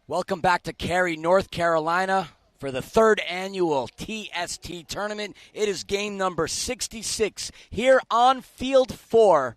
Welcome back to Cary, North Carolina for the third annual TST tournament. It is game number 66 here on Field 4,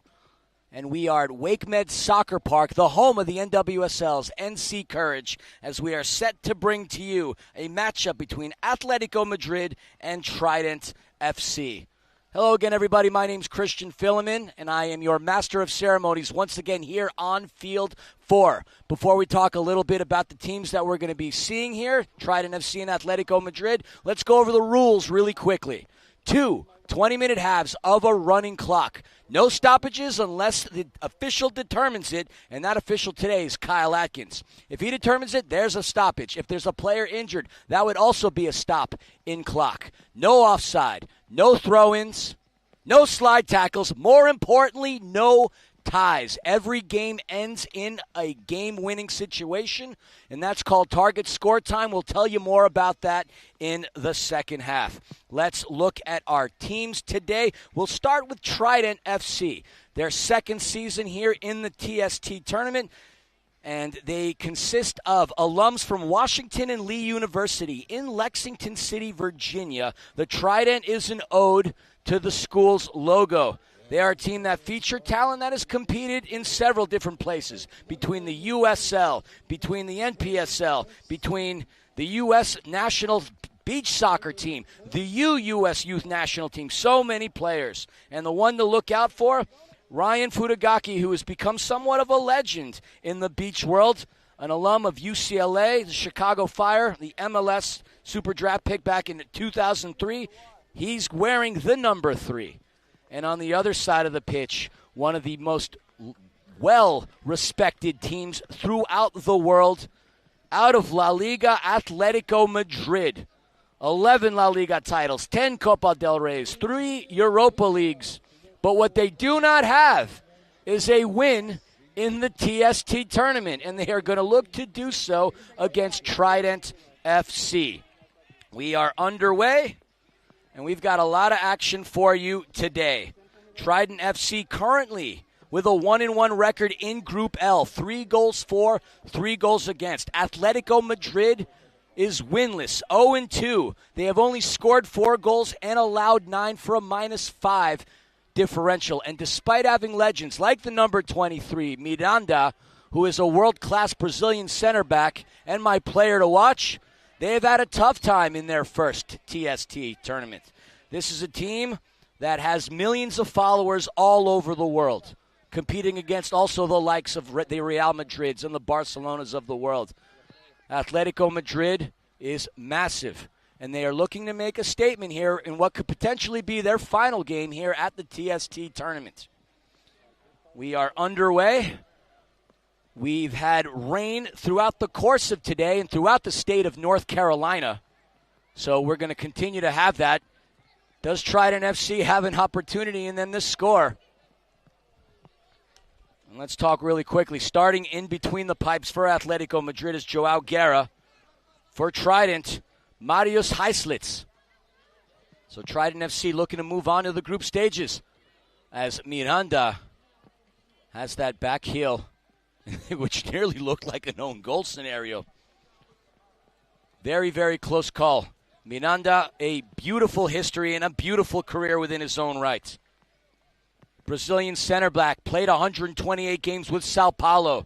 and we are at WakeMed Soccer Park, the home of the NWSL's NC Courage, as we are set to bring to you a matchup between Atlético Madrid and Trident FC. Hello again, everybody. My name's Christian Philemin, and I am your master of ceremonies once again here on Field 4. Before we talk a little bit about the teams that we're going to be seeing here, Trident FC and Atlético Madrid, let's go over the rules really quickly. 2 20-minute halves of a running clock. No stoppages unless the official determines it, and that official today is Kyle Atkins. If he determines it, there's a stoppage. If there's a player injured, that would also be a stop in clock. No offside, no throw-ins, no slide tackles. More importantly, no ties. Every game ends in a game-winning situation, and that's called target score time. We'll tell you more about that in the second half. Let's look at our teams today. We'll start with Trident FC, their second season here in the TST tournament, and they consist of alums from Washington and Lee University in Lexington City, Virginia. The Trident is an ode to the school's logo. They are a team that feature talent that has competed in several different places, between the USL, between the NPSL, between the U.S. National Beach Soccer Team, the U.S. Youth National Team. So many players. And the one to look out for, Ryan Futagaki, who has become somewhat of a legend in the beach world, an alum of UCLA, the Chicago Fire, the MLS Super Draft pick back in 2003. He's wearing the number 3. And on the other side of the pitch, one of the most well-respected teams throughout the world, out of La Liga, Atlético Madrid. 11 La Liga titles, 10 Copa del Reys, 3 Europa Leagues. But what they do not have is a win in the TST tournament, and they are going to look to do so against Trident FC. We are underway. And we've got a lot of action for you today. Trident FC currently with a 1-1 record in Group L. 3 goals for, 3 goals against. Atlético Madrid is winless, 0-2. They have only scored 4 goals and allowed 9 for a -5 differential. And despite having legends like the number 23, Miranda, who is a world-class Brazilian center back and my player to watch, they have had a tough time in their first TST tournament. This is a team that has millions of followers all over the world, competing against also the likes of the Real Madrids and the Barcelonas of the world. Atlético Madrid is massive, and they are looking to make a statement here in what could potentially be their final game here at the TST tournament. We are underway. We've had rain throughout the course of today and throughout the state of North Carolina, so we're going to continue to have that. Does Trident FC have an opportunity, and then this score? And let's talk really quickly. Starting in between the pipes for Atlético Madrid is Joao Guerra. For Trident, Marius Heislitz. So Trident FC looking to move on to the group stages as Miranda has that back heel, which nearly looked like an own goal scenario. Very, very close call. Miranda, a beautiful history and a beautiful career within his own right. Brazilian center back, played 128 games with Sao Paulo,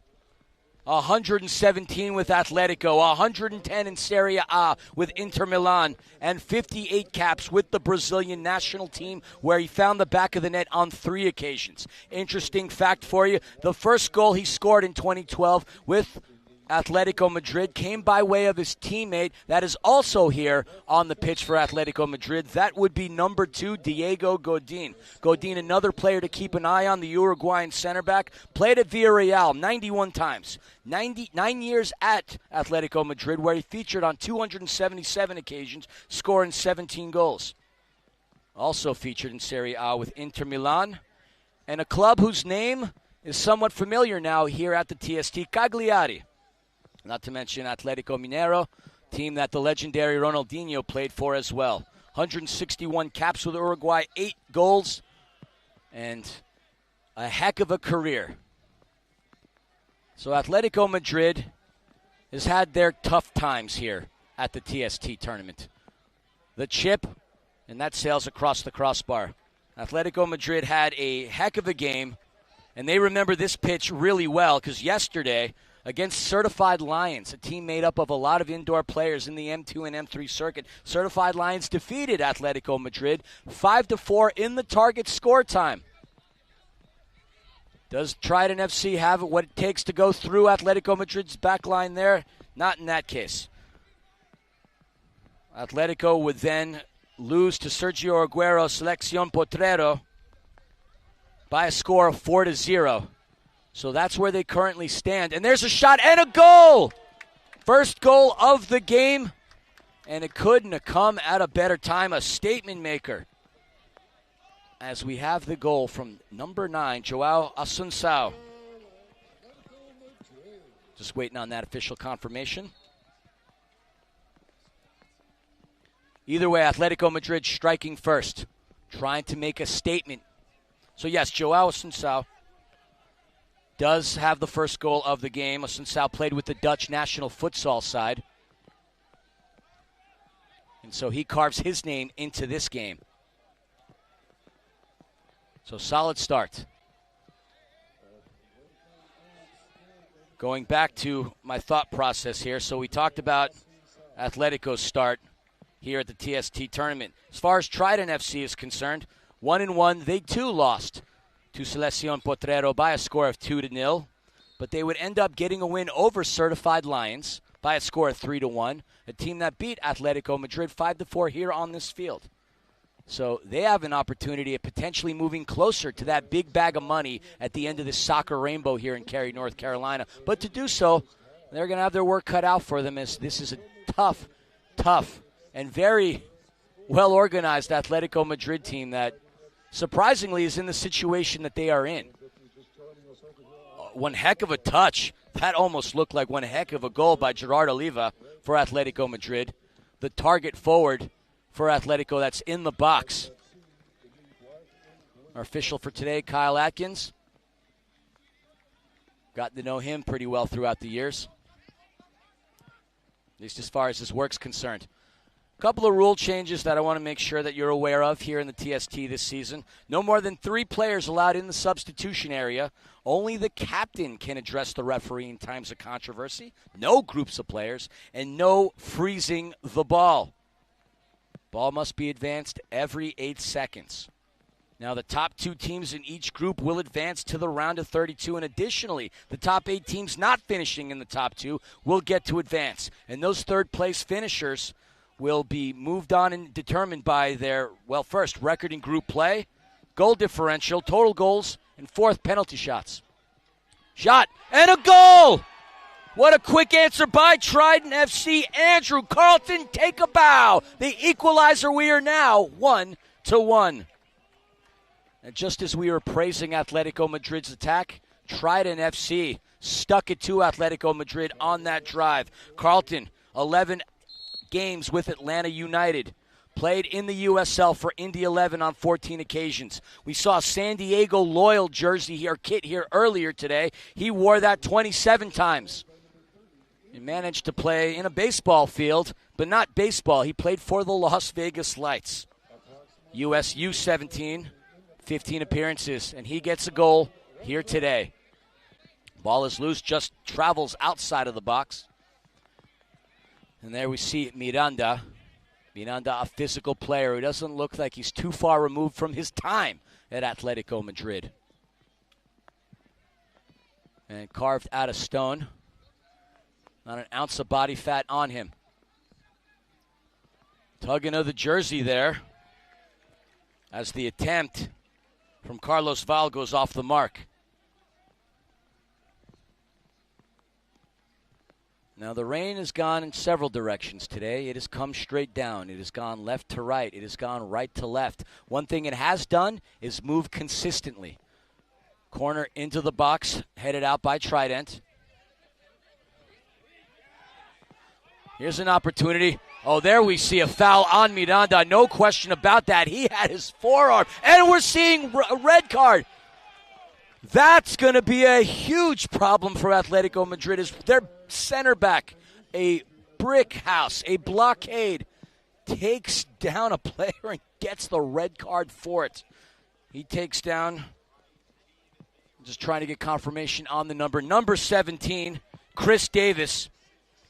117 with Atlético, 110 in Serie A with Inter Milan, and 58 caps with the Brazilian national team, where he found the back of the net on 3 occasions. Interesting fact for you, the first goal he scored in 2012 with Atlético Madrid came by way of his teammate that is also here on the pitch for Atlético Madrid. That would be number 2, Diego Godin. Godin, another player to keep an eye on, the Uruguayan center back. Played at Villarreal 91 times. 9 years at Atlético Madrid, where he featured on 277 occasions, scoring 17 goals. Also featured in Serie A with Inter Milan, and a club whose name is somewhat familiar now here at the TST, Cagliari. Not to mention Atletico Mineiro, team that the legendary Ronaldinho played for as well. 161 caps with Uruguay, 8 goals, and a heck of a career. So Atletico Madrid has had their tough times here at the TST tournament. The chip, and that sails across the crossbar. Atletico Madrid had a heck of a game, and they remember this pitch really well because yesterday, against Certified Lions, a team made up of a lot of indoor players in the M2 and M3 circuit, Certified Lions defeated Atletico Madrid 5-4 in the target score time. Does Trident FC have what it takes to go through Atletico Madrid's back line there? Not in that case. Atletico would then lose to Sergio Aguero Selección Potrero by a score of 4-0. So that's where they currently stand. And there's a shot and a goal! First goal of the game. And it couldn't have come at a better time. A statement maker. As we have the goal from number 9, Joao Asuncao. Just waiting on that official confirmation. Either way, Atletico Madrid striking first, trying to make a statement. So yes, Joao Asuncao does have the first goal of the game. Asuncao played with the Dutch national futsal side. And so he carves his name into this game. So solid start. Going back to my thought process here. So we talked about Atletico's start here at the TST tournament. As far as Trident FC is concerned, 1-1, they too lost to Selección Potrero by a score of 2-0, but they would end up getting a win over Certified Lions by a score of 3-1, a team that beat Atletico Madrid 5-4 here on this field. So they have an opportunity of potentially moving closer to that big bag of money at the end of this soccer rainbow here in Cary, North Carolina. But to do so, they're going to have their work cut out for them, as this is a tough and very well-organized Atletico Madrid team that surprisingly is in the situation that they are in. One heck of a touch. That almost looked like one heck of a goal by Gerard Oliva for Atletico Madrid. The target forward for Atletico that's in the box. Our official for today, Kyle Atkins. Got to know him pretty well throughout the years, at least as far as his work's concerned. Couple of rule changes that I want to make sure that you're aware of here in the TST this season. No more than 3 players allowed in the substitution area. Only the captain can address the referee in times of controversy. No groups of players, and no freezing the ball. Ball must be advanced every 8 seconds. Now, the top 2 teams in each group will advance to the round of 32, and additionally, the top 8 teams not finishing in the top 2 will get to advance. And those third-place finishers will be moved on and determined by their, well, first, record in group play, goal differential, total goals, and 4th, penalty shots. Shot, and a goal! What a quick answer by Trident FC. Andrew Carlton, take a bow. The equalizer, we are now 1-1. And just as we were praising Atletico Madrid's attack, Trident FC stuck it to Atletico Madrid on that drive. Carlton, 11 games with Atlanta United. Played in the USL for Indy 11 on 14 occasions. We saw San Diego Loyal jersey here, kit here earlier today. He wore that 27 times. He managed to play in a baseball field, but not baseball. He played for the Las Vegas Lights. US U17, 15 appearances, and he gets a goal here today. Ball is loose, just travels outside of the box. And there we see Miranda. Miranda, a physical player who doesn't look like he's too far removed from his time at Atletico Madrid. And carved out of stone. Not an ounce of body fat on him. Tugging of the jersey there as the attempt from Carlos Val goes off the mark. Now, the rain has gone in several directions today. It has come straight down. It has gone left to right. It has gone right to left. One thing it has done is move consistently. Corner into the box, headed out by Trident. Here's an opportunity. Oh, there we see a foul on Miranda. No question about that. He had his forearm. And we're seeing a red card. That's going to be a huge problem for Atletico Madrid. Is their center back, a brick house, a blockade, takes down a player and gets the red card for it. He takes down, just trying to get confirmation on the number 17, Chris Davis.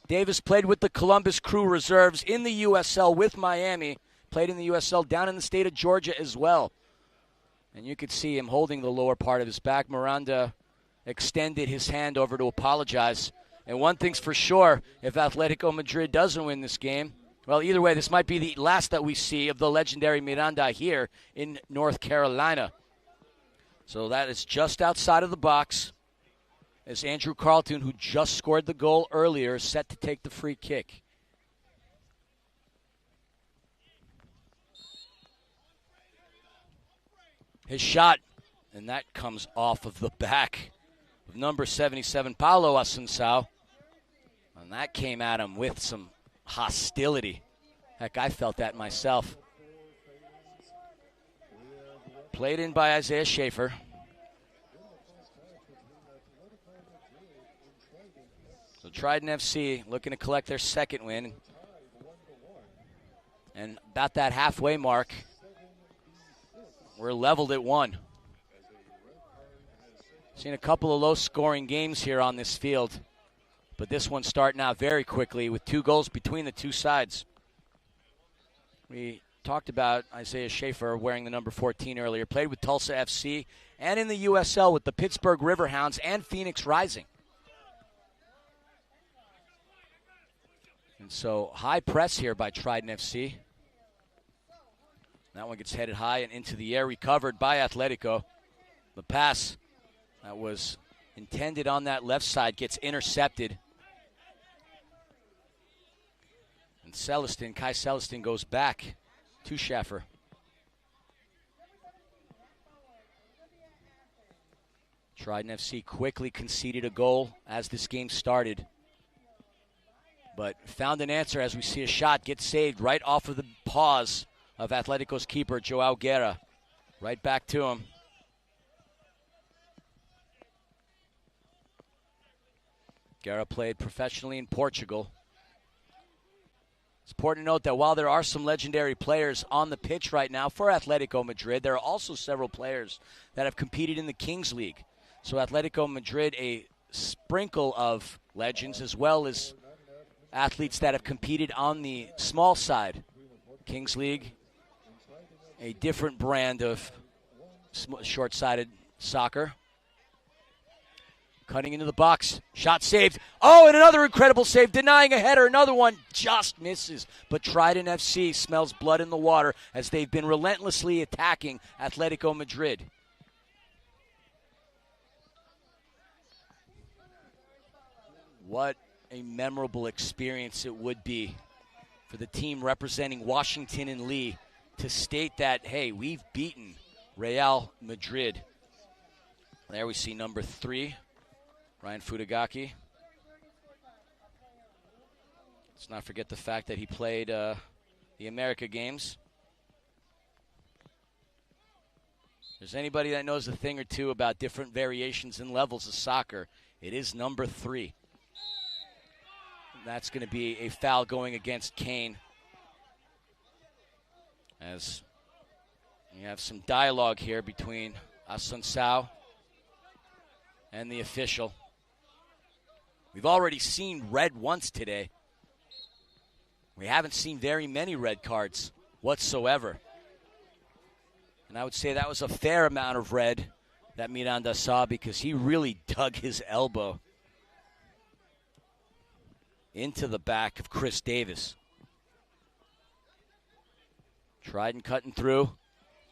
Davis played with the Columbus Crew Reserves in the USL with Miami, played in the USL down in the state of Georgia as well. And you could see him holding the lower part of his back. Miranda extended his hand over to apologize. And one thing's for sure, if Atletico Madrid doesn't win this game, well, either way, this might be the last that we see of the legendary Miranda here in North Carolina. So that is just outside of the box. As Andrew Carlton, who just scored the goal earlier, is set to take the free kick. His shot, and that comes off of the back of number 77, Paulo Assunção. And that came at him with some hostility. Heck, I felt that myself. Played in by Isaiah Schaefer. So Trident FC looking to collect their second win. And about that halfway mark, we're leveled at 1. Seen a couple of low-scoring games here on this field, but this one's starting out very quickly with 2 goals between the two sides. We talked about Isaiah Schaefer wearing the number 14 earlier. Played with Tulsa FC and in the USL with the Pittsburgh Riverhounds and Phoenix Rising. And so high press here by Trident FC. That one gets headed high and into the air, recovered by Atletico. The pass that was intended on that left side gets intercepted. And Kai Celestin goes back to Schaffer. Trident FC quickly conceded a goal as this game started, but found an answer as we see a shot get saved right off of the paws of Atletico's keeper, Joao Guerra. Right back to him. Guerra played professionally in Portugal. It's important to note that while there are some legendary players on the pitch right now for Atletico Madrid, there are also several players that have competed in the Kings League. So Atletico Madrid, a sprinkle of legends as well as athletes that have competed on the small side. Kings League, a different brand of short-sided soccer. Cutting into the box. Shot saved. Oh, and another incredible save. Denying a header. Another one just misses. But Trident FC smells blood in the water as they've been relentlessly attacking Atletico Madrid. What a memorable experience it would be for the team representing Washington and Lee to state that, hey, we've beaten Real Madrid. There we see number 3, Ryan Futagaki. Let's not forget the fact that he played the America games. If there's anybody that knows a thing or two about different variations and levels of soccer, it is number 3. That's going to be a foul going against Kane. As you have some dialogue here between Assunção and the official. We've already seen red once today. We haven't seen very many red cards whatsoever. And I would say that was a fair amount of red that Miranda saw because he really dug his elbow into the back of Chris Davis. Trident cutting through.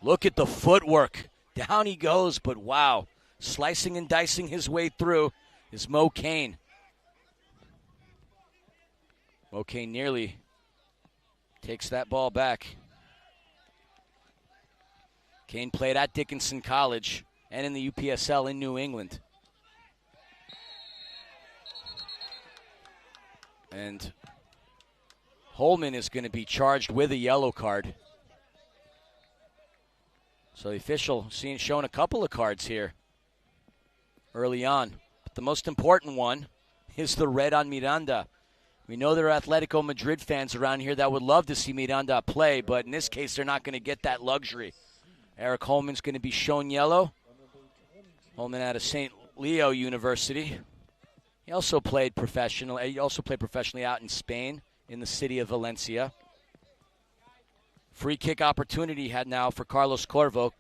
Look at the footwork. Down he goes, but wow. Slicing and dicing his way through is Mo Kane. Mo Kane nearly takes that ball back. Kane played at Dickinson College and in the UPSL in New England. And Holman is going to be charged with a yellow card. So the official showing a couple of cards here. early on. But the most important one is the red on Miranda. We know there are Atletico Madrid fans around here that would love to see Miranda play, but in this case, they're not going to get that luxury. Eric Holman's going to be shown yellow. Holman out of St. Leo University. He also played professionally out in Spain, in the city of Valencia. Free kick opportunity had now for Carlos Corvo.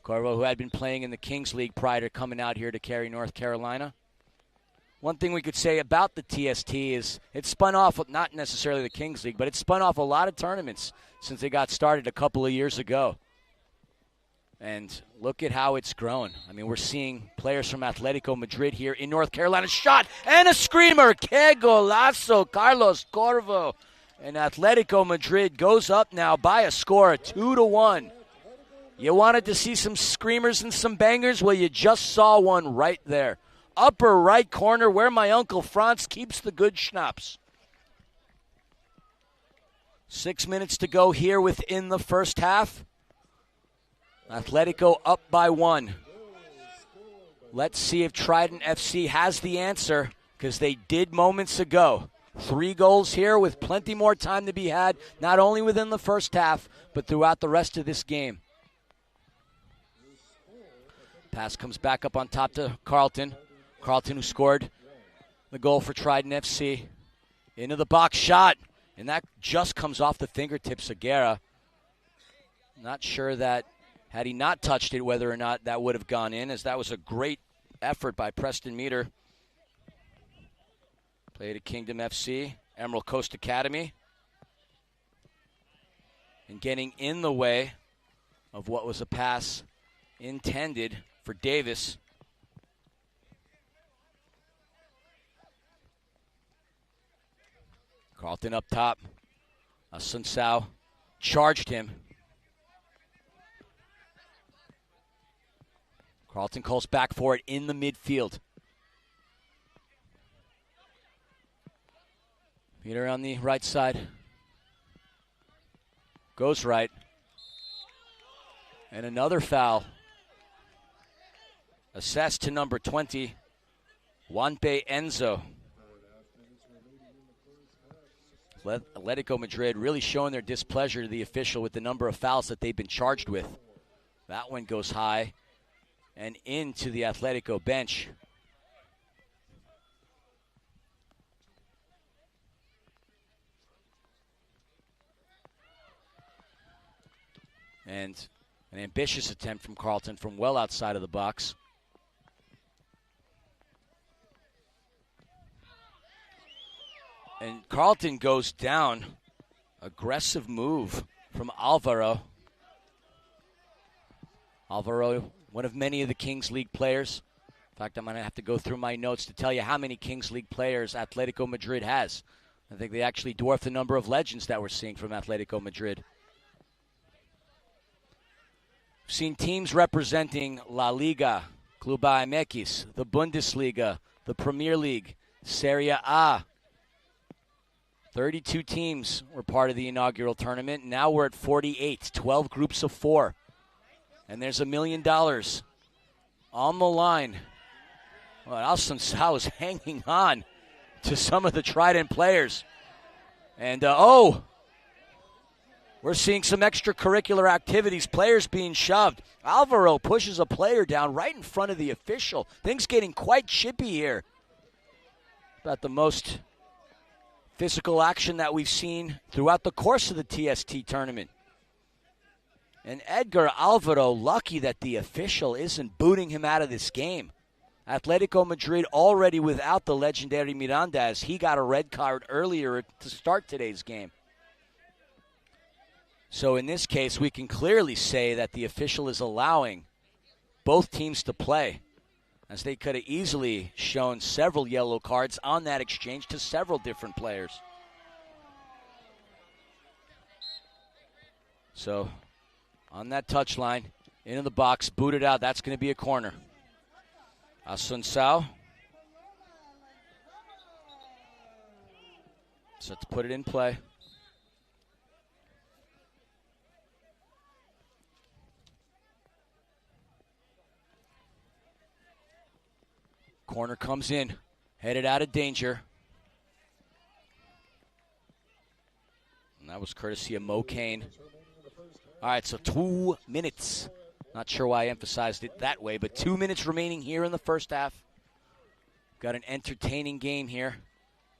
Corvo, who had been playing in the Kings League prior to coming out here to carry North Carolina. One thing we could say about the TST is it spun off, not necessarily the Kings League, but it spun off a lot of tournaments since they got started a couple of years ago. And look at how it's grown. I mean, we're seeing players from Atlético Madrid here in North Carolina. Shot and a screamer. Que golazo, Carlos Corvo. And Atlético Madrid goes up now by a score of 2-1. You wanted to see some screamers and some bangers? Well, you just saw one right there. Upper right corner where my Uncle Franz keeps the good schnapps. 6 minutes to go here within the first half. Atletico up by 1. Let's see if Trident FC has the answer, because they did moments ago. 3 goals here with plenty more time to be had, not only within the first half, but throughout the rest of this game. Pass comes back up on top to Carlton. Carlton, who scored the goal for Trident FC. Into the box shot, and that just comes off the fingertips of Guerra. Not sure that had he not touched it, whether or not that would have gone in, as that was a great effort by Preston Meter. Played at Kingdom FC, Emerald Coast Academy. And getting in the way of what was a pass intended for Davis. Carlton up top. Asunsao charged him. Carlton calls back for it in the midfield. Peter on the right side. Goes right. And another foul. Assessed to number 20, Juanpe Enzo. Atletico Madrid really showing their displeasure to the official with the number of fouls that they've been charged with. That one goes high and into the Atletico bench. And an ambitious attempt from Carlton from well outside of the box. And Carlton goes down. Aggressive move from Alvaro. Alvaro, one of many of the Kings League players. In fact, I'm going to have to go through my notes to tell you how many Kings League players Atletico Madrid has. I think they actually dwarf the number of legends that we're seeing from Atletico Madrid. We've seen teams representing La Liga, Club MX, the Bundesliga, the Premier League, Serie A. 32 teams were part of the inaugural tournament. Now we're at 48, 12 groups of 4. And there's $1 million on the line. Well, Asunsao is hanging on to some of the Trident players. And, we're seeing some extracurricular activities, players being shoved. Alvaro pushes a player down right in front of the official. Things getting quite chippy here. About the most physical action that we've seen throughout the course of the TST tournament. And Edgar Alvaro lucky that the official isn't booting him out of this game. Atletico Madrid already without the legendary Miranda, as he got a red card earlier to start today's game. So in this case, we can clearly say that the official is allowing both teams to play, as they could have easily shown several yellow cards on that exchange to several different players. So on that touchline, into the box, booted out. That's going to be a corner. Asunsao. Set to put it in play. Corner comes in, headed out of danger. And that was courtesy of Mo Kane. All right, so 2 minutes. Not sure why I emphasized it that way, but 2 minutes remaining here in the first half. Got an entertaining game here.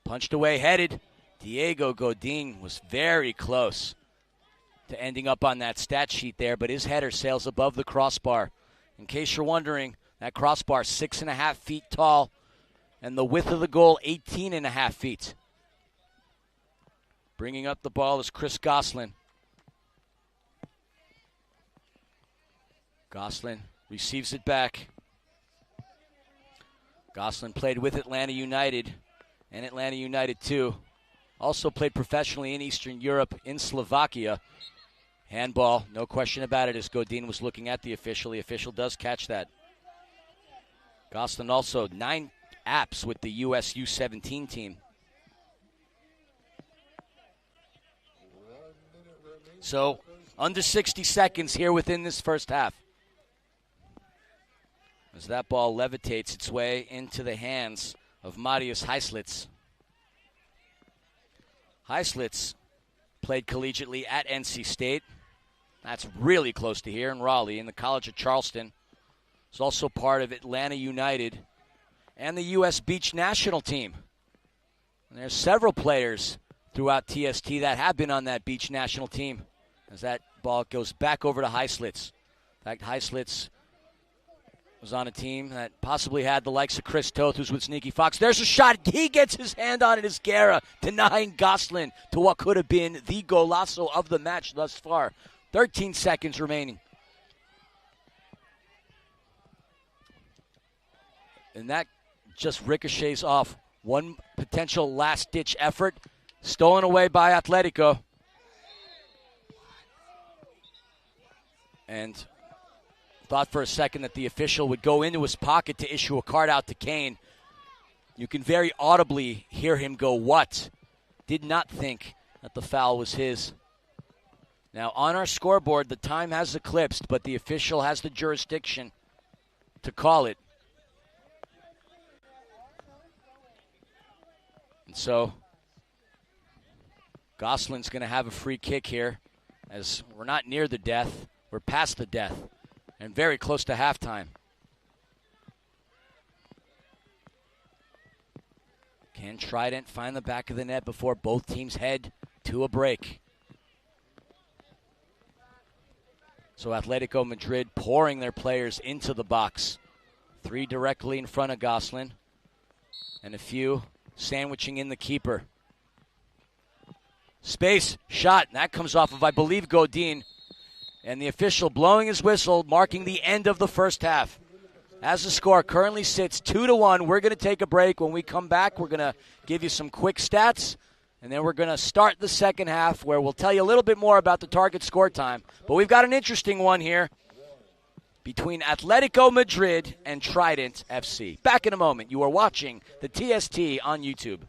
Punched away, headed. Diego Godin was very close to ending up on that stat sheet there, but his header sails above the crossbar. In case you're wondering, that crossbar 6.5 feet tall, and the width of the goal 18.5 feet. Bringing up the ball is Chris Goslin. Goslin receives it back. Goslin played with Atlanta United and Atlanta United 2. Also played professionally in Eastern Europe in Slovakia. Handball, no question about it, as Godin was looking at the official. The official does catch that. Goslin also 9 apps with the US U17 team. So, under 60 seconds here within this first half. As that ball levitates its way into the hands of Marius Heislitz. Heislitz played collegiately at NC State. That's really close to here in Raleigh, in the College of Charleston. He's also part of Atlanta United and the U.S. Beach National Team. And there's several players throughout TST that have been on that Beach National Team. As that ball goes back over to Heislitz. In fact, Heislitz was on a team that possibly had the likes of Chris Toth, who's with Sneaky Fox. There's a shot. He gets his hand on it as Guerra, denying Goslin to what could have been the golazo of the match thus far. 13 seconds remaining. And that just ricochets off one potential last-ditch effort, stolen away by Atlético. And thought for a second that the official would go into his pocket to issue a card out to Kane. You can very audibly hear him go, "What?" Did not think that the foul was his. Now, on our scoreboard, the time has eclipsed, but the official has the jurisdiction to call it. And so, Goslin's going to have a free kick here, as we're not near the death. We're past the death. And very close to halftime. Can Trident find the back of the net before both teams head to a break? So Atletico Madrid pouring their players into the box. 3 directly in front of Goslin. And a few sandwiching in the keeper. Space, shot. That comes off of, I believe, Godin. And the official blowing his whistle, marking the end of the first half. As the score currently sits 2-1, we're going to take a break. When we come back, we're going to give you some quick stats, and then we're going to start the second half where we'll tell you a little bit more about the target score time. But we've got an interesting one here between Atletico Madrid and Trident FC. Back in a moment. You are watching the TST on YouTube.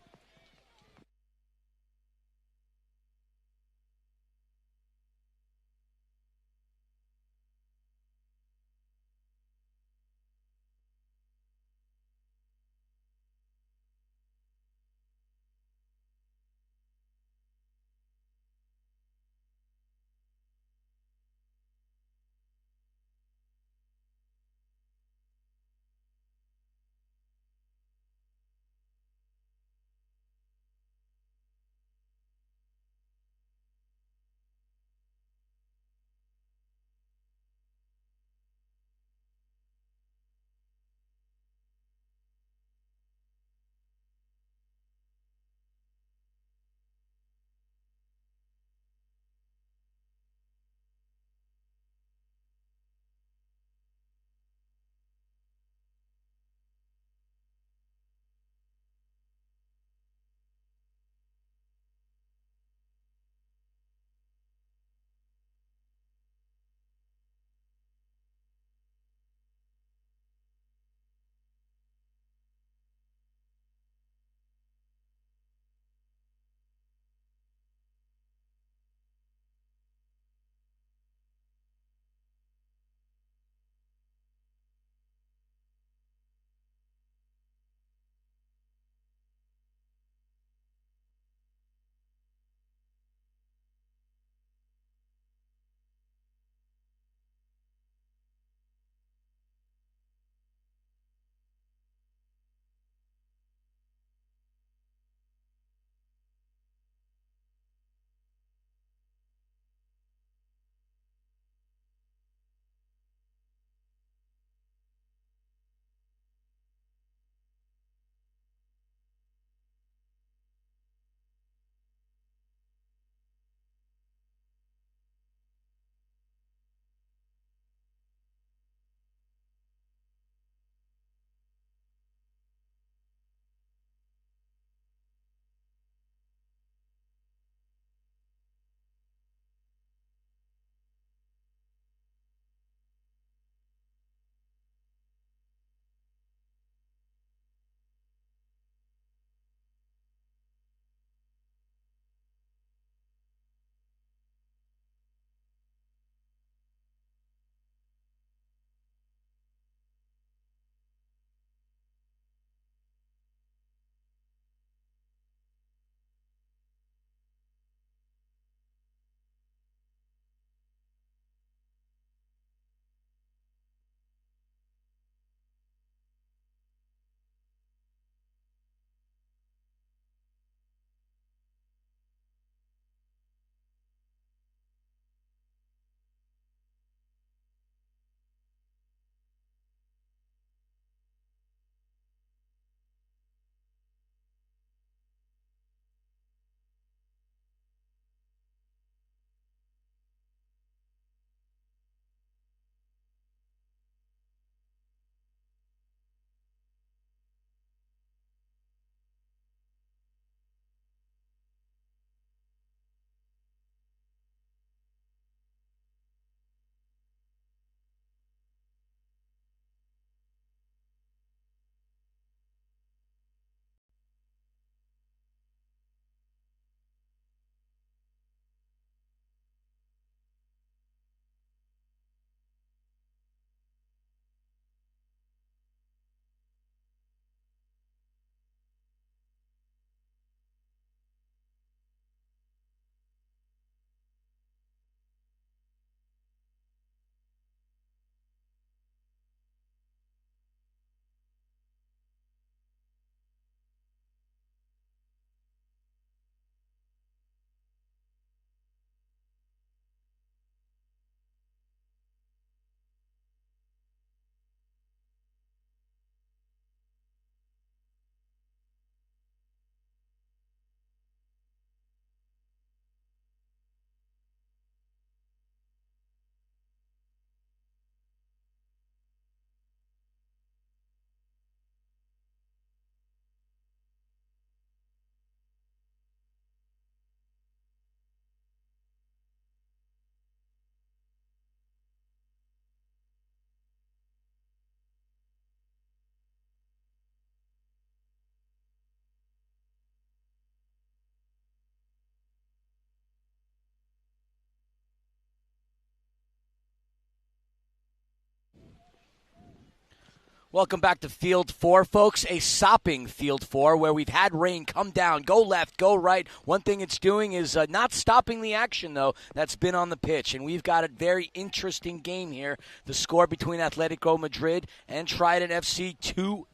Welcome back to Field 4, folks. A sopping Field 4 where we've had rain come down, go left, go right. One thing it's doing is not stopping the action, though, that's been on the pitch. And we've got a very interesting game here. The score between Atlético Madrid and Trident FC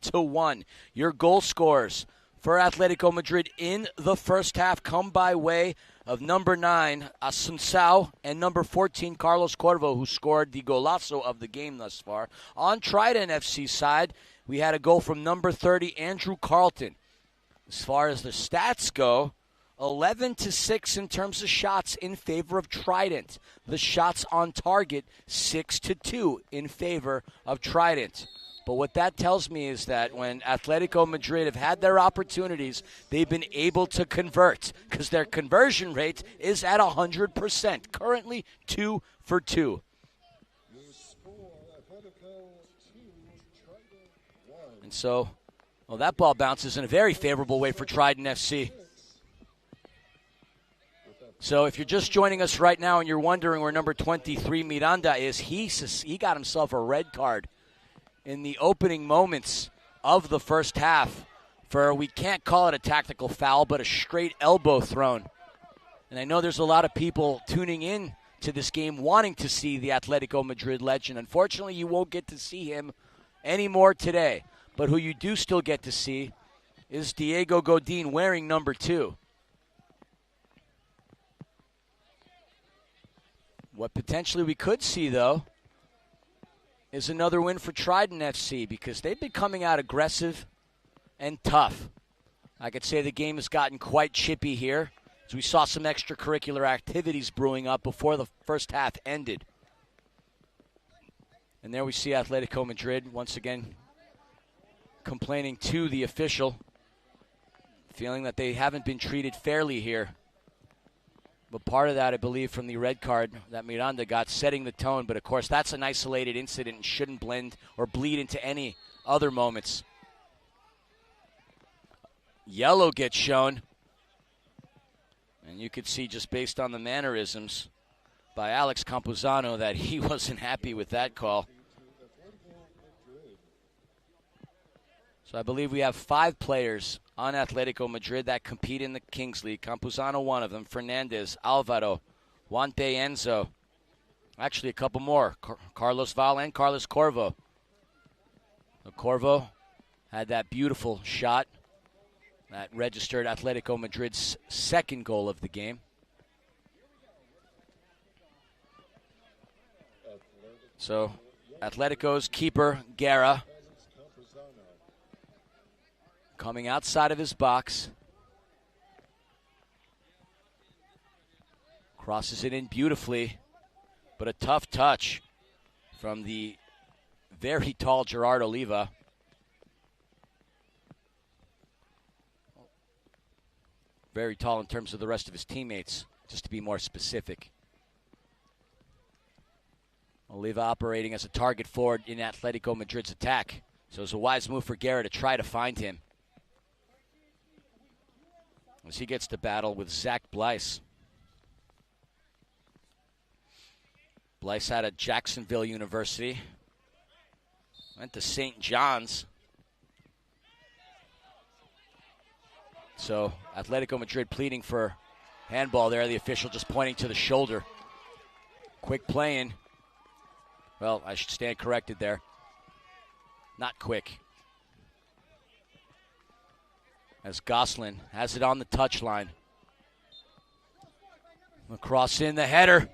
2-1. Your goal scorers for Atlético Madrid in the first half come by way of number 9, Asuncao, and number 14, Carlos Corvo, who scored the golazo of the game thus far. On Trident FC side, we had a goal from number 30, Andrew Carlton. As far as the stats go, 11-6 in terms of shots in favor of Trident. The shots on target, 6-2 in favor of Trident. But what that tells me is that when Atlético Madrid have had their opportunities, they've been able to convert because their conversion rate is at 100%, currently 2 for 2. And so, well, that ball bounces in a very favorable way for Trident FC. So if you're just joining us right now and you're wondering where number 23 Miranda is, he got himself a red card in the opening moments of the first half for, we can't call it a tactical foul, but a straight elbow thrown. And I know there's a lot of people tuning in to this game wanting to see the Atlético Madrid legend. Unfortunately, you won't get to see him anymore today. But who you do still get to see is Diego Godin wearing number 2. What potentially we could see, though, is another win for Trident FC because they've been coming out aggressive and tough. I could say the game has gotten quite chippy here as we saw some extracurricular activities brewing up before the first half ended. And there we see Atlético Madrid once again complaining to the official, feeling that they haven't been treated fairly here. But part of that, I believe, from the red card that Miranda got, setting the tone. But, of course, that's an isolated incident and shouldn't blend or bleed into any other moments. Yellow gets shown. And you could see just based on the mannerisms by Alex Campuzano that he wasn't happy with that call. So I believe we have 5 players on Atlético Madrid that compete in the Kings League. Campuzano, one of them. Fernandez, Alvaro, Juanpe Enzo. Actually, a couple more. Carlos Val and Carlos Corvo. Corvo had that beautiful shot that registered Atlético Madrid's second goal of the game. So, Atletico's keeper, Guerra, coming outside of his box. Crosses it in beautifully, but a tough touch from the very tall Gerard Oliva. Very tall in terms of the rest of his teammates, just to be more specific. Oliva operating as a target forward in Atlético Madrid's attack. So it's a wise move for Guerra to try to find him, as he gets to battle with Zach Blyce. Blyce out of Jacksonville University. Went to St. John's. So Atlético Madrid pleading for handball there. The official just pointing to the shoulder. Quick playing. Well, I should stand corrected there. Not quick. As Goslin has it on the touchline. Across in the header.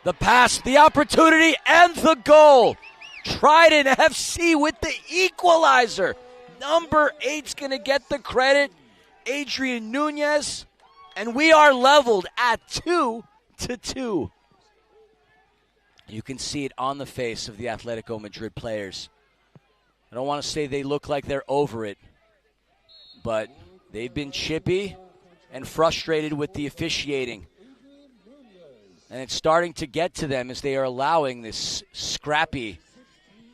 The pass, the opportunity, and the goal. Trident FC with the equalizer. Number 8's going to get the credit. Adrian Nunez. And we are leveled at 2-2. You can see it on the face of the Atlético Madrid players. I don't want to say they look like they're over it, but they've been chippy and frustrated with the officiating. And it's starting to get to them as they are allowing this scrappy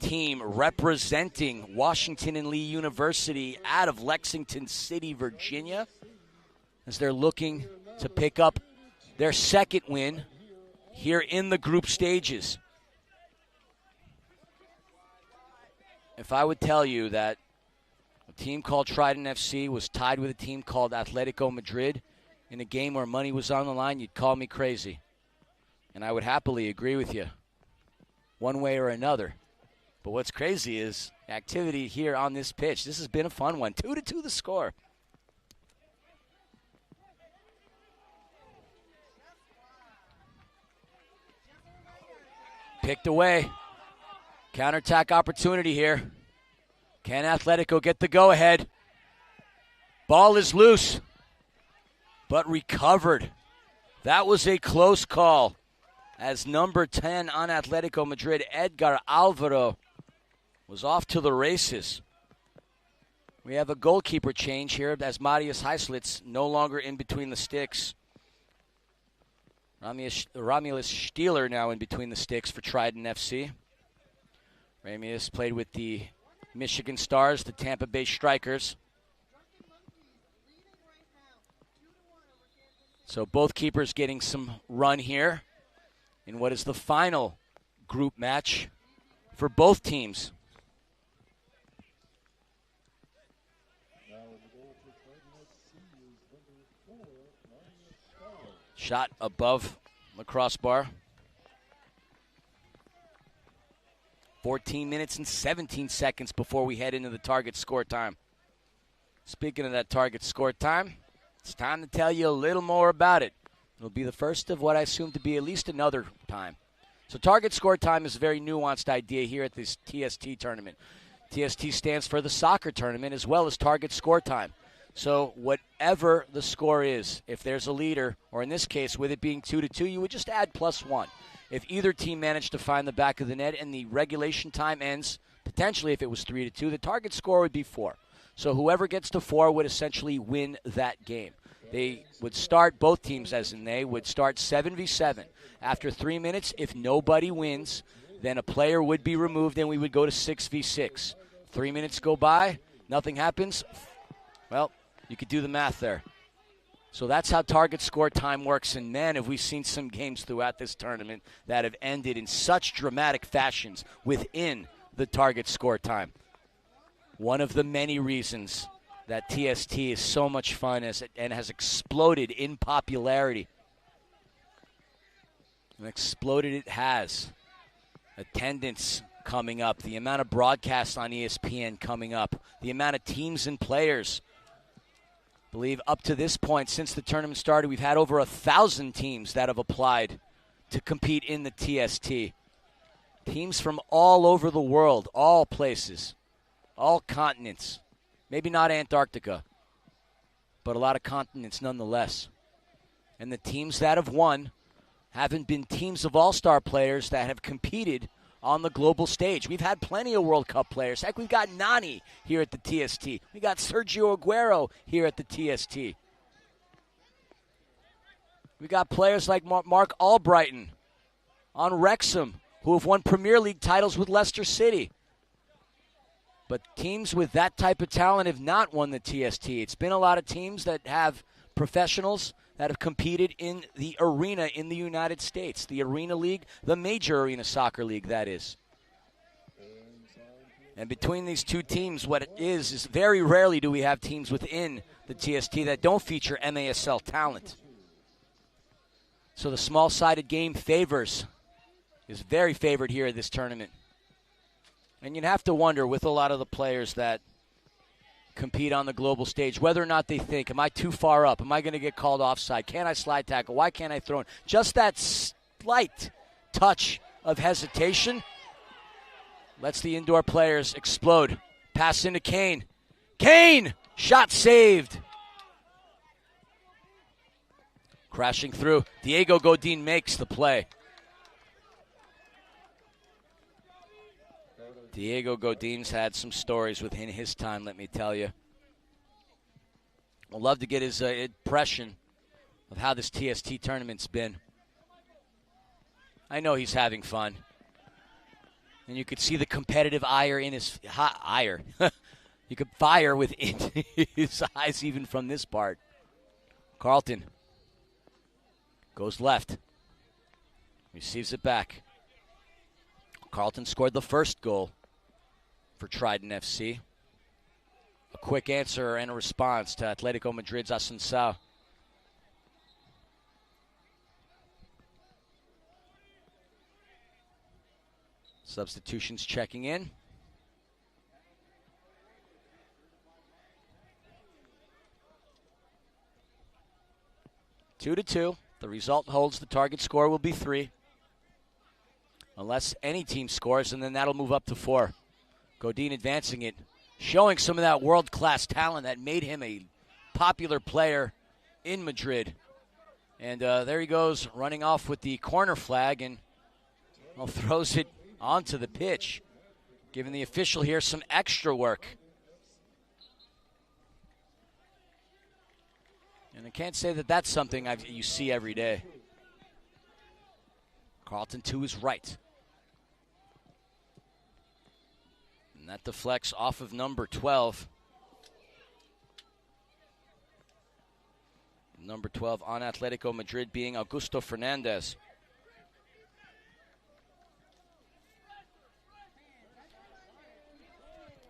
team representing Washington and Lee University out of Lexington City, Virginia, as they're looking to pick up their second win here in the group stages. if I would tell you that a team called Trident FC was tied with a team called Atlético Madrid in a game where money was on the line, you'd call me crazy. And I would happily agree with you one way or another. But what's crazy is activity here on this pitch. This has been a fun one. 2-2 the score. Picked away. Counterattack opportunity here. Can Atlético get the go-ahead? Ball is loose, but recovered. That was a close call, as number 10 on Atlético Madrid, Edgar Alvaro, was off to the races. We have a goalkeeper change here, as Marius Heislitz no longer in between the sticks. Romulus Stieler now in between the sticks for Trident FC. Ramius played with the Michigan Stars, the Tampa Bay Strikers. So both keepers getting some run here in what is the final group match for both teams. Shot above the crossbar. 14 minutes and 17 seconds before we head into the target score time. Speaking of that target score time, it's time to tell you a little more about it. It'll be the first of what I assume to be at least another time. So target score time is a very nuanced idea here at this TST tournament. TST stands for the soccer tournament as well as target score time. So whatever the score is, if there's a leader, or in this case, with it being 2-2, you would just add +1. If either team managed to find the back of the net and the regulation time ends, potentially if it was 3-2, the target score would be 4. So whoever gets to 4 would essentially win that game. They would start, both teams as in they, would start 7v7. After 3 minutes, if nobody wins, then a player would be removed and we would go to 6v6. 3 minutes go by, nothing happens. Well, you could do the math there. So that's how target score time works. And, man, have we seen some games throughout this tournament that have ended in such dramatic fashions within the target score time. One of the many reasons that TST is so much fun and has exploded in popularity. And exploded it has. Attendance coming up. The amount of broadcasts on ESPN coming up. The amount of teams and players. I believe up to this point, since the tournament started, we've had over 1,000 teams that have applied to compete in the TST. Teams from all over the world, all places, all continents. Maybe not Antarctica, but a lot of continents nonetheless. And the teams that have won haven't been teams of all-star players that have competed on the global stage. We've had plenty of World Cup players. Heck, we've got Nani here at the TST. We got Sergio Aguero here at the TST. We got players like Mark Albrighton on Wrexham, who have won Premier League titles with Leicester City. But teams with that type of talent have not won the TST. It's been a lot of teams that have professionals that have competed in the arena in the United States, the Arena League, the major arena soccer league, that is. And between these two teams, what it is very rarely do we have teams within the TST that don't feature MASL talent. So the small-sided game is very favored here at this tournament. And you'd have to wonder with a lot of the players that compete on the global stage, whether or not they think, am I too far up? Am I going to get called offside? Can I slide tackle? Why can't I throw in? Just that slight touch of hesitation lets the indoor players explode. Pass into Kane. Kane! Shot saved. Crashing through. Diego Godin makes the play. Diego Godin's had some stories within his time, let me tell you. I'd love to get his impression of how this TST tournament's been. I know he's having fun. And you could see the competitive ire in his ire. You could fire within his eyes even from this part. Carlton goes left. Receives it back. Carlton scored the first goal for Trident FC. A quick answer and a response to Atlético Madrid's Assunção. Substitutions checking in. Two to two. The result holds. The target score will be 3. Unless any team scores, and then that'll move up to 4. Godin advancing it, showing some of that world-class talent that made him a popular player in Madrid. And there he goes, running off with the corner flag, and throws it onto the pitch, giving the official here some extra work. And I can't say that that's something you see every day. Carlton to his right. And that deflects off of number 12. Number 12 on Atlético Madrid being Augusto Fernandez.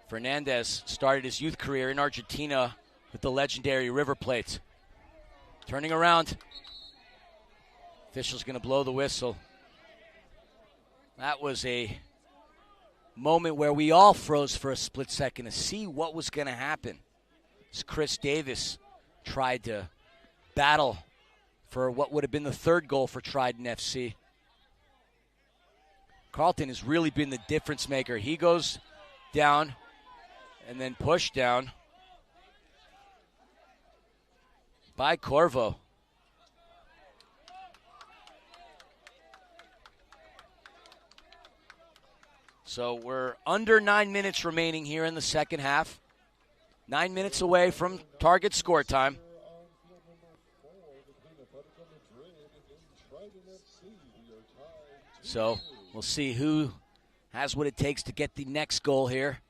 Fernandez started his youth career in Argentina with the legendary River Plate. Turning around. Official's going to blow the whistle. That was a moment where we all froze for a split second to see what was going to happen. As Chris Davis tried to battle for what would have been the 3rd goal for Trident FC. Carlton has really been the difference maker. He goes down and then pushed down by Corvo. So we're under 9 minutes remaining here in the second half. 9 minutes away from target score time. So we'll see who has what it takes to get the next goal here.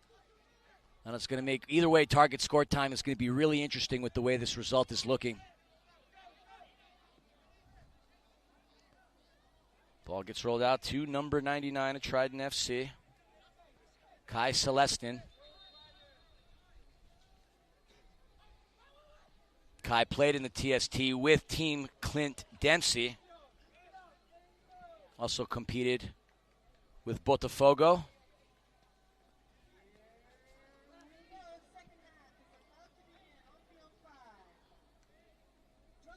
And it's going to make, either way, target score time is going to be really interesting with the way this result is looking. Ball gets rolled out to number 99 of Trident FC. Kai Celestin. Kai played in the TST with Team Clint Dempsey. Also competed with Botafogo.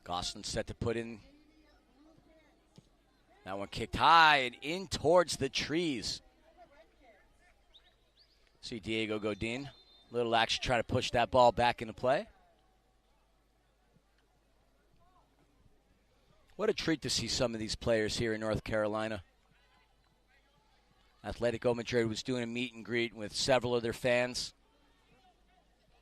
Gosselin set to put in. That one kicked high and in towards the trees. See Diego Godin. Little action, try to push that ball back into play. What a treat to see some of these players here in North Carolina. Atlético Madrid was doing a meet and greet with several of their fans.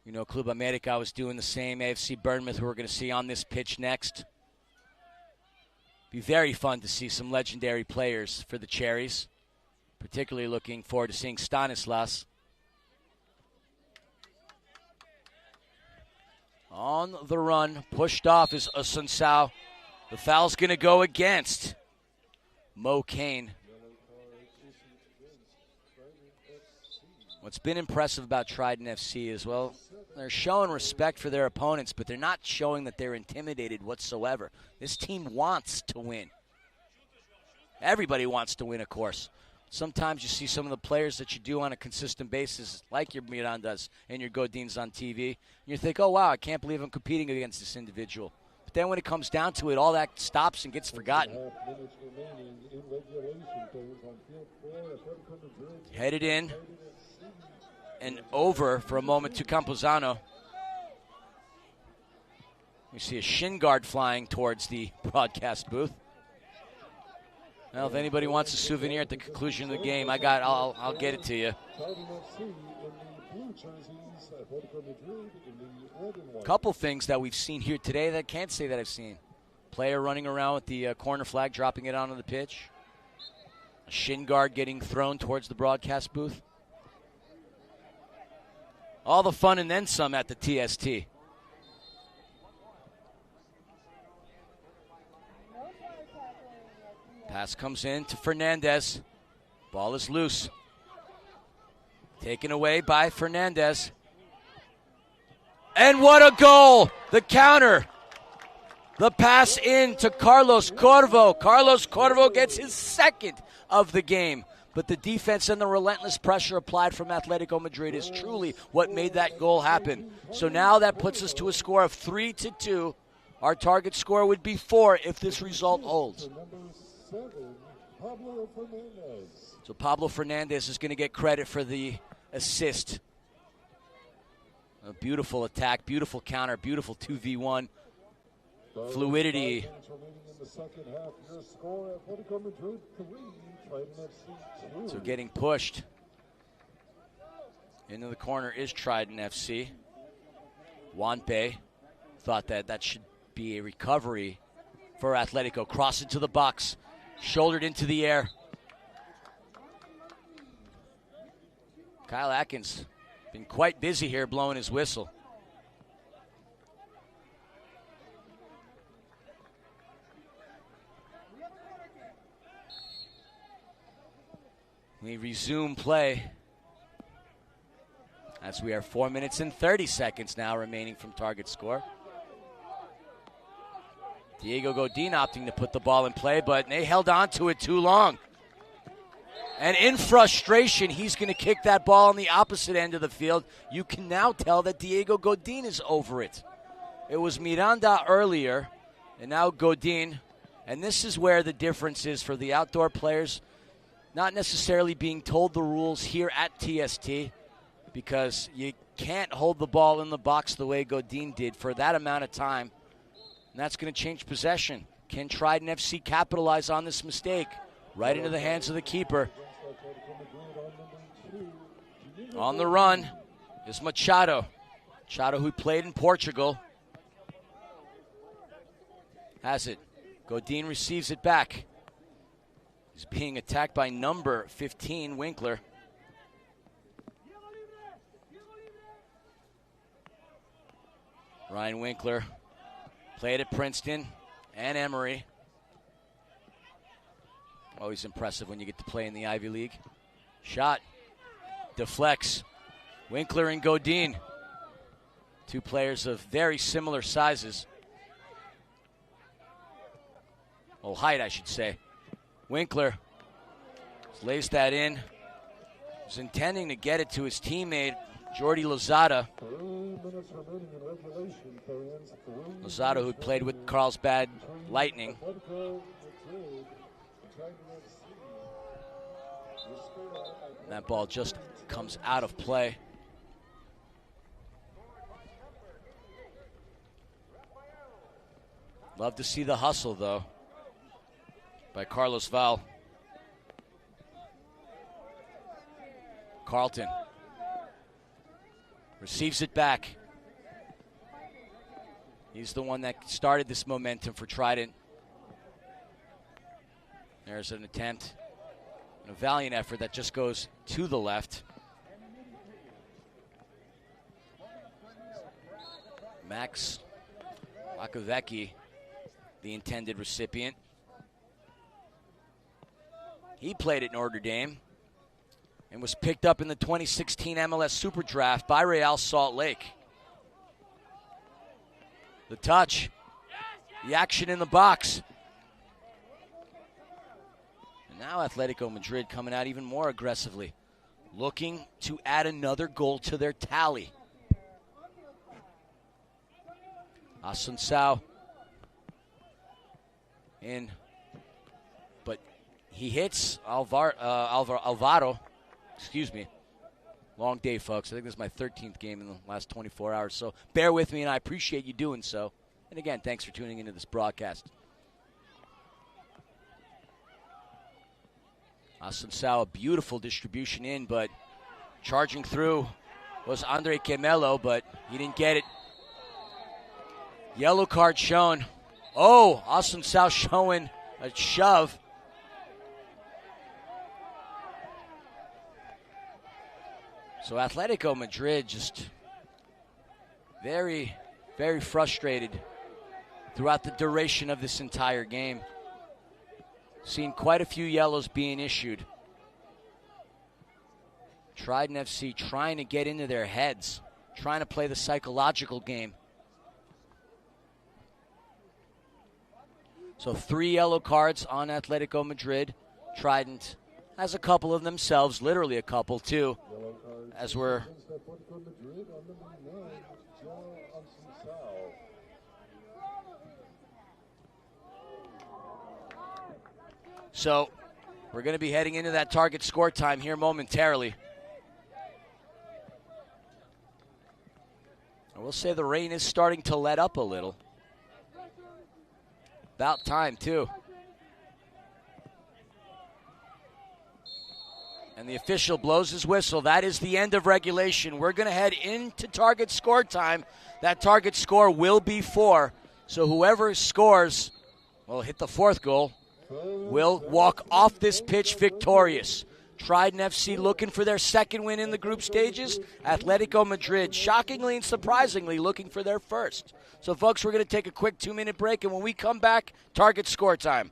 You know, Club America was doing the same. AFC Bournemouth, who we're going to see on this pitch next. Be very fun to see some legendary players for the Cherries. Particularly looking forward to seeing Stanislas. On the run, pushed off is Assunção. The foul's going to go against Mo Kane. What's been impressive about Trident FC is, well, they're showing respect for their opponents, but they're not showing that they're intimidated whatsoever. This team wants to win. Everybody wants to win, of course. Sometimes you see some of the players that you do on a consistent basis, like your Mirandas and your Godins on TV, and you think, oh, wow, I can't believe I'm competing against this individual. But then when it comes down to it, all that stops and gets forgotten. Headed in and over for a moment to Camposano. We see a shin guard flying towards the broadcast booth. Well, if anybody wants a souvenir at the conclusion of the game, I'll get it to you. A couple things that we've seen here today that I can't say that I've seen. Player running around with the corner flag, dropping it onto the pitch. A shin guard getting thrown towards the broadcast booth. All the fun and then some at the TST. Pass comes in to Fernandez. Ball is loose. Taken away by Fernandez. And what a goal! The counter. The pass in to Carlos Corvo. Carlos Corvo gets his second of the game. But the defense and the relentless pressure applied from Atletico Madrid is truly what made that goal happen. So now that puts us to a score of 3-2. Our target score would be 4 if this result holds. So Pablo Fernandez is going to get credit for the assist. A beautiful attack, beautiful counter, beautiful 2v1. Fluidity. So getting pushed into the corner is Trident FC. Juanpe thought that should be a recovery for Atletico. Cross into the box, shouldered into the air. Kyle Atkins been quite busy here blowing his whistle. We resume play as we are 4 minutes and 30 seconds now remaining from target score. Diego Godin opting to put the ball in play, but they held on to it too long. And in frustration, he's going to kick that ball on the opposite end of the field. You can now tell that Diego Godin is over it. It was Miranda earlier, and now Godin. And this is where the difference is for the outdoor players, not necessarily being told the rules here at TST, because you can't hold the ball in the box the way Godin did for that amount of time. And that's going to change possession. Can Trident FC capitalize on this mistake? Right into the hands of the keeper. On the run is Machado. Machado, who played in Portugal. Has it. Godin receives it back. He's being attacked by number 15, Winkler. Ryan Winkler played at Princeton and Emory. Always impressive when you get to play in the Ivy League. Shot. Deflects. Winkler and Godin. Two players of very similar sizes. Oh, height, I should say. Winkler lays that in. Was intending to get it to his teammate, Jordi Lozada. Lozada, who played with Carlsbad Lightning. That ball just comes out of play. Love to see the hustle, though, by Carlos Val. Carlton receives it back. He's the one that started this momentum for Trident. There's an attempt. A valiant effort that just goes to the left. Max Makovecki, the intended recipient. He played at Notre Dame and was picked up in the 2016 MLS Super Draft by Real Salt Lake. The touch, the action in the box. Now Atletico Madrid coming out even more aggressively, looking to add another goal to their tally. Asuncao in, but he hits Alvaro. Excuse me. Long day, folks. I think this is my 13th game in the last 24 hours, so bear with me, and I appreciate you doing so. And again, thanks for tuning into this broadcast. Asuncao, a beautiful distribution in, but charging through was Andre Quemelo, but he didn't get it. Yellow card shown. Oh, Asuncao showing a shove. So Atletico Madrid just very, very frustrated throughout the duration of this entire game. Seen quite a few yellows being issued. Trident FC trying to get into their heads, trying to play the psychological game. So 3 yellow cards on Atletico Madrid. Trident has a couple of themselves, literally a couple too, as we're so we're going to be heading into that target score time here momentarily. I will say the rain is starting to let up a little. About time, too. And the official blows his whistle. That is the end of regulation. We're going to head into target score time. That target score will be 4. So whoever scores, will hit the 4th goal, will walk off this pitch victorious. Trident FC looking for their 2nd win in the group stages. Atletico Madrid, shockingly and surprisingly, looking for their 1st. So, folks, we're going to take a quick 2-minute break, and when we come back, target score time.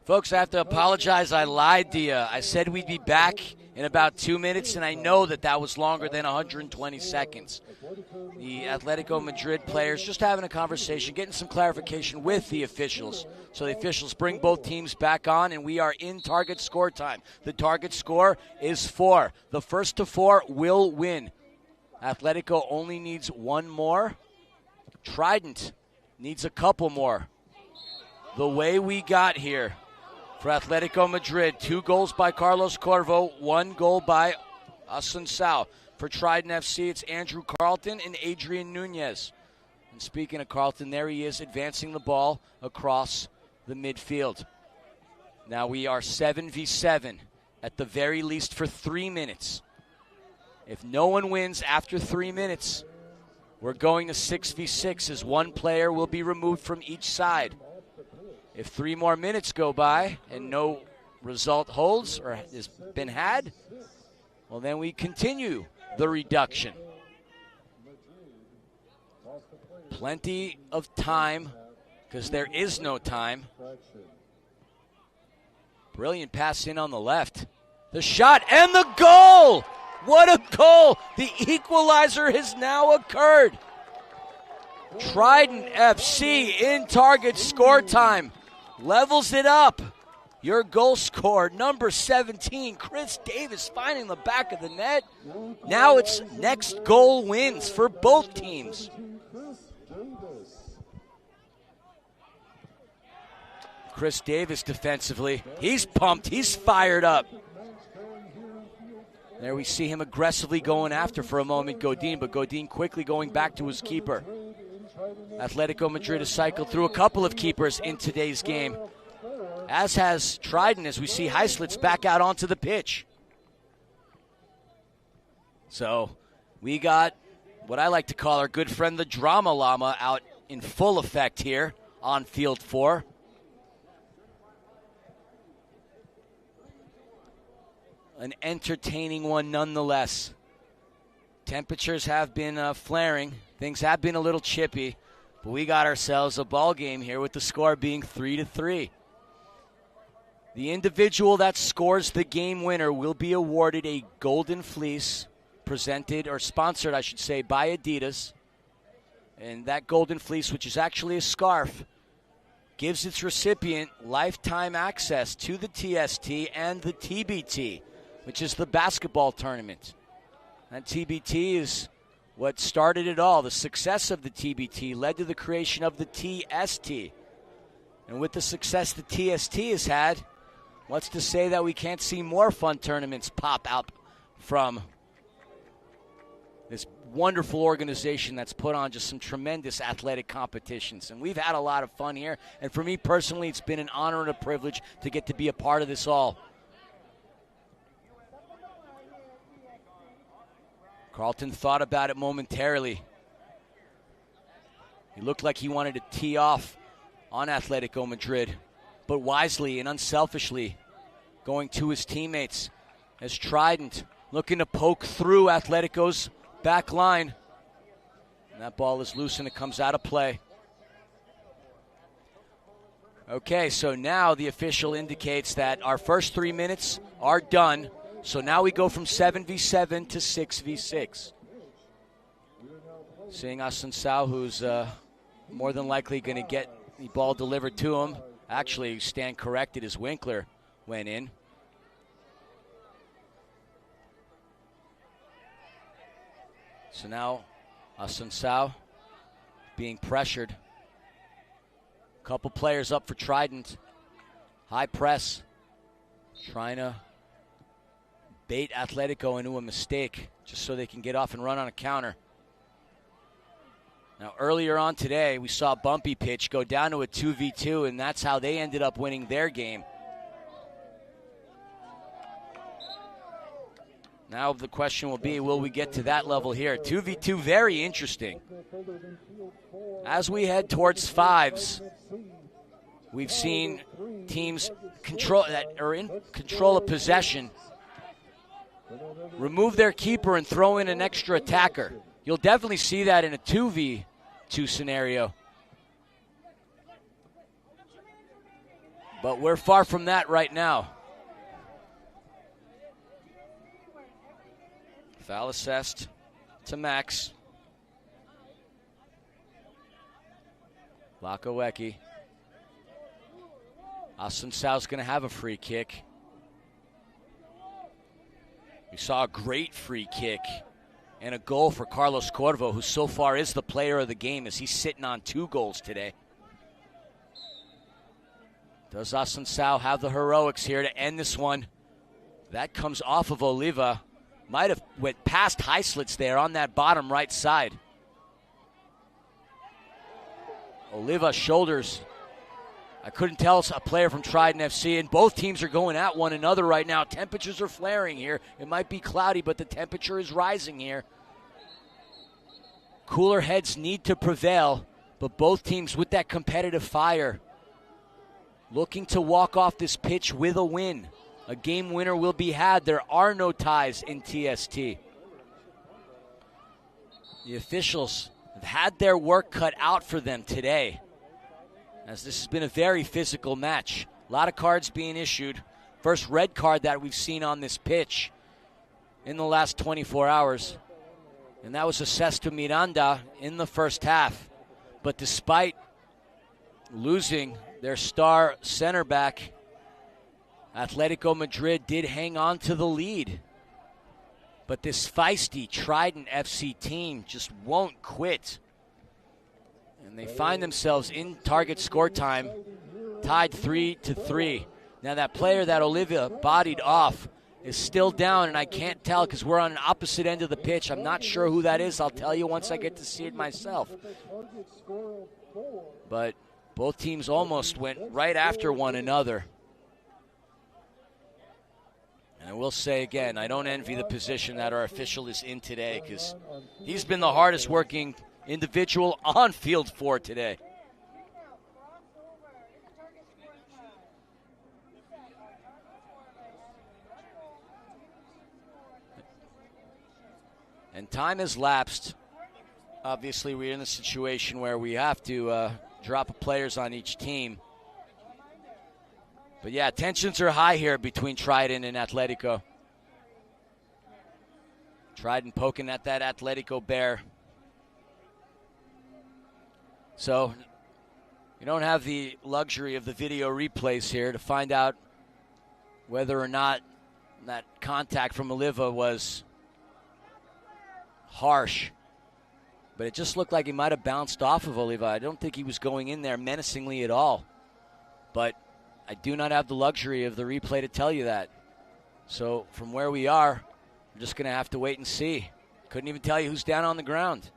Folks, I have to apologize. I lied to you. I said we'd be back in about 2 minutes, and I know that was longer than 120 seconds. The Atlético Madrid players just having a conversation, getting some clarification with the officials. So the officials bring both teams back on, and we are in target score time. The target score is 4. The first to 4 will win. Atlético only needs one more. Trident needs a couple more. The way we got here for Atlético Madrid, 2 goals by Carlos Corvo, 1 goal by Asuncao. For Trident FC, it's Andrew Carlton and Adrian Nunez. And speaking of Carlton, there he is advancing the ball across the midfield. Now we are 7v7 at the very least for 3 minutes. If no one wins after 3 minutes, we're going to 6v6 as one player will be removed from each side. If 3 more minutes go by and no result holds or has been had, well, then we continue the reduction. Plenty of time, because there is no time. Brilliant pass in on the left. The shot and the goal! What a goal! The equalizer has now occurred. Trident FC in target score time. Levels it up. Your goal scorer, number 17, Chris Davis, finding the back of the net. Now it's next goal wins for both teams. Chris Davis defensively. He's pumped. He's fired up. There we see him aggressively going after for a moment Godin, but Godin quickly going back to his keeper. Atlético Madrid has cycled through a couple of keepers in today's game, as has Trident, as we see Heislitz back out onto the pitch. So we got what I like to call our good friend the Drama Llama out in full effect here on Field 4. An entertaining one nonetheless. Temperatures have been flaring. Things have been a little chippy, but we got ourselves a ball game here with the score being 3-3. The individual that scores the game winner will be awarded a golden fleece presented, or sponsored, I should say, by Adidas. And that golden fleece, which is actually a scarf, gives its recipient lifetime access to the TST and the TBT, which is the basketball tournament. And TBT is what started it all. The success of the TBT led to the creation of the TST. And with the success the TST has had, what's to say that we can't see more fun tournaments pop out from this wonderful organization that's put on just some tremendous athletic competitions. And we've had a lot of fun here. And for me personally, it's been an honor and a privilege to get to be a part of this all. Carlton thought about it momentarily. He looked like he wanted to tee off on Atlético Madrid, but wisely and unselfishly going to his teammates as Trident looking to poke through Atlético's back line. And that ball is loose and it comes out of play. Okay, so now the official indicates that our first 3 minutes are done. So now we go from 7v7 to 6v6. Seeing Asuncao, who's more than likely going to get the ball delivered to him. Actually, stand corrected as Winkler went in. So now Asuncao being pressured. Couple players up for Trident. High press. Trying to bait Atlético into a mistake just so they can get off and run on a counter. Now, earlier on today, we saw Bumpy Pitch go down to a 2v2, and that's how they ended up winning their game. Now the question will be, will we get to that level here? 2v2, very interesting. As we head towards fives, we've seen teams that are in control of possession remove their keeper and throw in an extra attacker. You'll definitely see that in a 2v2 scenario. But we're far from that right now. Foul assessed to Max. Lakowecki. Asuncau's going to have a free kick. We saw a great free kick and a goal for Carlos Corvo, who so far is the player of the game as he's sitting on 2 goals today. Does Asuncao have the heroics here to end this one? That comes off of Oliva. Might have went past Heislitz there on that bottom right side. Oliva shoulders. I couldn't tell a player from Trident FC, and both teams are going at one another right now. Temperatures are flaring here. It might be cloudy, but the temperature is rising here. Cooler heads need to prevail, but both teams with that competitive fire looking to walk off this pitch with a win. A game winner will be had. There are no ties in TST. The officials have had their work cut out for them today, as this has been a very physical match. A lot of cards being issued. First red card that we've seen on this pitch in the last 24 hours. And that was assessed to Miranda in the first half. But despite losing their star center back, Atletico Madrid did hang on to the lead. But this feisty Trident FC team just won't quit. And they find themselves in target score time, tied 3-3. Now that player that Olivia bodied off is still down, and I can't tell because we're on an opposite end of the pitch. I'm not sure who that is. I'll tell you once I get to see it myself. But both teams almost went right after one another. And I will say again, I don't envy the position that our official is in today, because he's been the hardest working individual on field for today. And time has lapsed. Obviously, we're in a situation where we have to drop players on each team. But yeah, tensions are high here between Trident and Atletico. Trident poking at that Atletico bear. So, you don't have the luxury of the video replays here to find out whether or not that contact from Oliva was harsh. But it just looked like he might have bounced off of Oliva. I don't think he was going in there menacingly at all. But I do not have the luxury of the replay to tell you that. So from where we are, we're just going to have to wait and see. Couldn't even tell you who's down on the ground.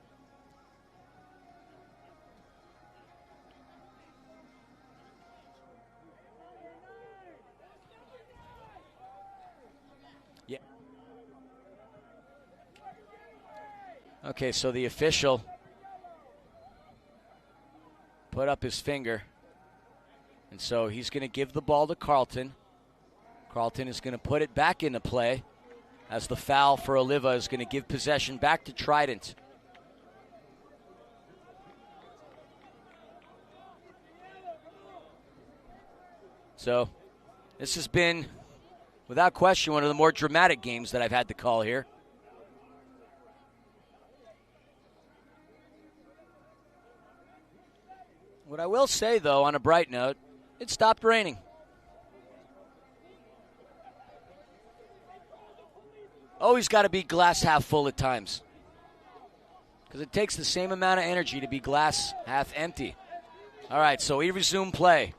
Yeah. Okay, so the official put up his finger. And so he's going to give the ball to Carlton. Carlton is going to put it back into play as the foul for Oliva is going to give possession back to Trident. So this has been, without question, one of the more dramatic games that I've had to call here. What I will say, though, on a bright note, it stopped raining. Always got to be glass half full at times, because it takes the same amount of energy to be glass half empty. All right, so we resume play.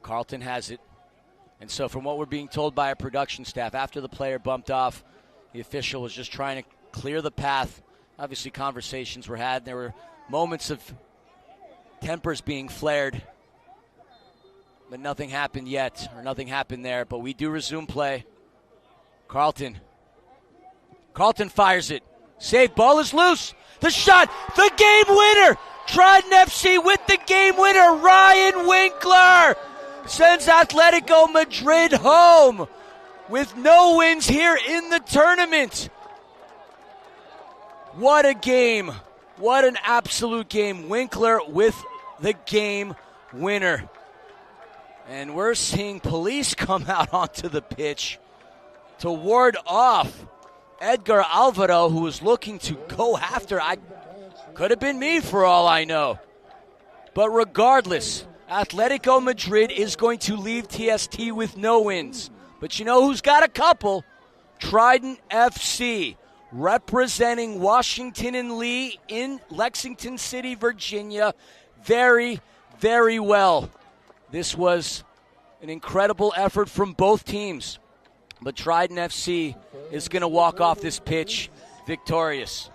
Carlton has it. And so from what we're being told by our production staff, after the player bumped off, the official was just trying to clear the path. Obviously, conversations were had. There were moments of tempers being flared. But nothing happened yet, or nothing happened there. But we do resume play. Carlton fires it. Save, ball is loose. The shot, the game winner. Trident FC with the game winner, Ryan Winkler. Sends Atletico Madrid home with no wins here in the tournament. What a game. What an absolute game. Winkler with the game winner. And we're seeing police come out onto the pitch to ward off Edgar Alvaro, who was looking to go after. Could have been me for all I know. But regardless, Atletico Madrid is going to leave TST with no wins. But you know who's got a couple? Trident FC, representing Washington and Lee in Lexington City, Virginia, very, very well. This was an incredible effort from both teams. But Trident FC is going to walk off this pitch victorious.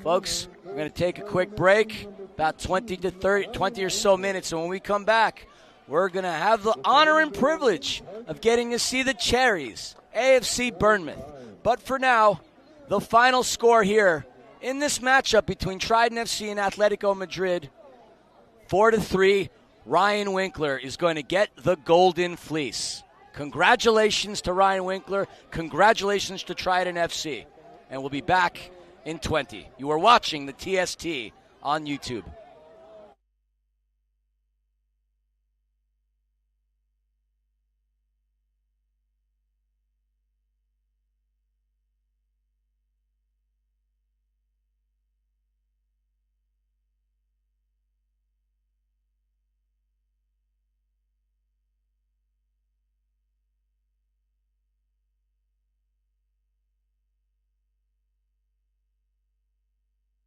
Folks, we're going to take a quick break, about 20 or so minutes. And when we come back, we're going to have the honor and privilege of getting to see the Cherries, AFC Bournemouth. But for now, the final score here in this matchup between Trident FC and Atletico Madrid, 4-3, Ryan Winkler is going to get the Golden Fleece. Congratulations to Ryan Winkler. Congratulations to Trident FC. And we'll be back in 20. You are watching the TST on YouTube.